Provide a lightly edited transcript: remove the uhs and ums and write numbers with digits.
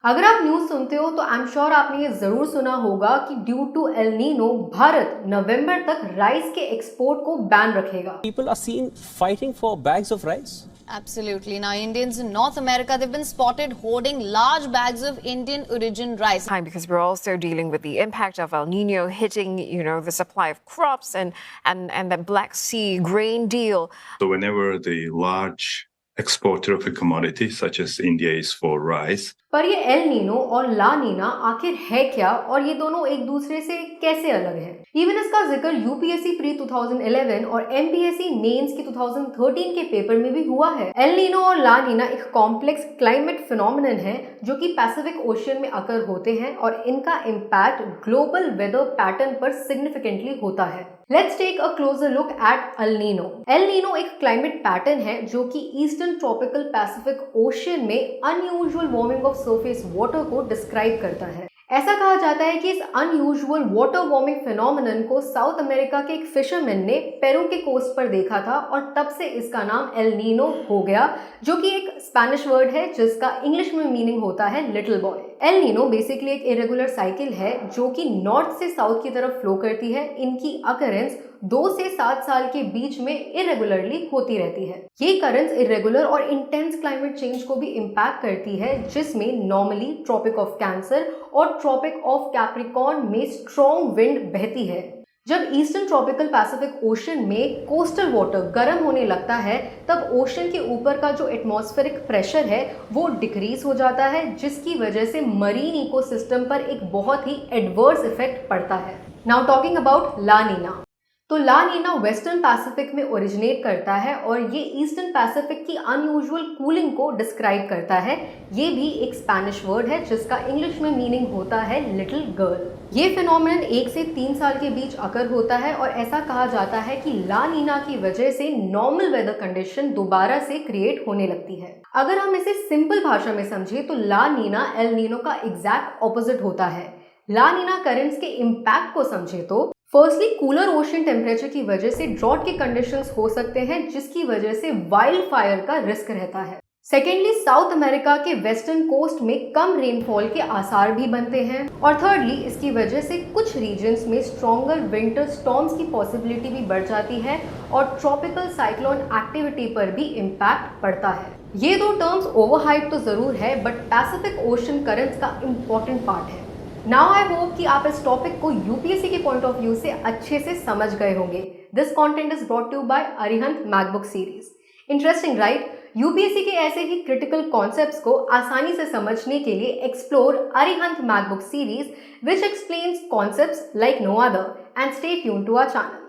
अगर आप न्यूज सुनते हो तो आई एम श्योर आपने ये जरूर सुना होगा कि due to El Nino Bharat नवंबर तक राइस के एक्सपोर्ट को बैन रखेगा। People are seen fighting for bags of rice. Absolutely. Now, Indians in North America, they've been spotted hoarding large bags of Indian origin rice. Because we're also dealing with the impact of El Nino hitting, the supply of crops and the Black Sea grain deal. So whenever the large exporter of a commodity such as India is for rice. पर ये El Nino और ला नीना आखिर है क्या और ये दोनों एक दूसरे से कैसे अलग हैं? इवन इसका जिक्र यूपीएससी प्री 2011 और एमपीएससी मेंस की 2013 के पेपर में भी हुआ है। एल नीनो और ला नीना एक कॉम्प्लेक्स क्लाइमेट फिनोमिनन है जो कि पैसिफिक ओशियन में अकर होते हैं और इनका इम्पैक्ट ग्लोबल वेदर पैटर्न पर सिग्निफिकेंटली होता है। Let's take a closer look at El Nino. El Nino एक क्लाइमेट पैटर्न है जो कि ईस्टर्न ट्रॉपिकल पैसिफिक ओशियन में unusual warming of surface water को डिस्क्राइब करता है। ऐसा कहा जाता है कि इस अनयूजुअल वाटर वार्मिंग फिनोमिनन को साउथ अमेरिका के एक फिशरमैन ने पेरू के कोस्ट पर देखा था और तब से इसका नाम एल नीनो हो गया, जो कि एक स्पेनिश वर्ड है जिसका इंग्लिश में मीनिंग होता है little boy. El Nino basically एक इरेगुलर साइकिल है जो कि नॉर्थ से साउथ की तरफ फ्लो करती है। इनकी अकरेंस 2 से 7 साल के बीच में इरेगुलरली होती रहती है। ये करंट्स इरेगुलर और इंटेंस क्लाइमेट चेंज को भी इम्पैक्ट करती है, जिसमें नॉर्मली ट्रॉपिक ऑफ कैंसर और ट्रॉपिक ऑफ कैप्रिकॉर्न में स्ट्रॉन्ग विंड बहती है। जब ईस्टर्न ट्रॉपिकल पैसिफिक ओशन में कोस्टल वाटर गर्म होने लगता है तब ओशन के ऊपर का जो एटमॉस्फेरिक प्रेशर है वो डिक्रीज हो जाता है, जिसकी वजह से मरीन इकोसिस्टम पर एक बहुत ही एडवर्स इफेक्ट पड़ता है। नाउ टॉकिंग अबाउट ला नीना। तो ला नीना वेस्टर्न पैसिफिक में ओरिजिनेट करता है और ये ईस्टर्न पैसिफिक की अनयूजुअल कूलिंग को डिस्क्राइब करता है। ये भी एक स्पेनिश वर्ड है जिसका इंग्लिश में मीनिंग होता है लिटिल गर्ल। ये फिनोमिनन 1 से 3 साल के बीच अकर होता है और ऐसा कहा जाता है कि ला नीना की वजह से नॉर्मल वेदर कंडीशन दोबारा से क्रिएट होने लगती है। अगर हम इसे सिंपल भाषा में समझे तो ला नीना एल नीनो का एग्जैक्ट ऑपोजिट होता है। ला नीना करंट्स के इम्पैक्ट को समझे तो फर्स्टली कूलर ओशन टेम्परेचर की वजह से ड्रॉट के कंडीशंस हो सकते हैं, जिसकी वजह से वाइल्ड फायर का रिस्क रहता है। सेकेंडली साउथ अमेरिका के वेस्टर्न कोस्ट में कम रेनफॉल के आसार भी बनते हैं और थर्डली इसकी वजह से कुछ रीजन्स में स्ट्रॉन्गर विंटर स्टॉर्म्स की पॉसिबिलिटी भी बढ़ जाती है और ट्रॉपिकल साइक्लोन एक्टिविटी पर भी इम्पैक्ट पड़ता है। ये दो टर्म्स ओवरहाइप तो जरूर है बट पैसिफिक ओशन करंट्स का इम्पोर्टेंट पार्ट है। नाउ आई होप कि आप इस टॉपिक को यूपीएससी के पॉइंट ऑफ व्यू से अच्छे से समझ गए होंगे। This content is brought to by Arihant Magbook series. Interesting right? UPSC के ऐसे ही क्रिटिकल कॉन्सेप्ट्स को आसानी से समझने के लिए explore Arihant Magbook series which explains concepts like no other and stay tuned to our channel.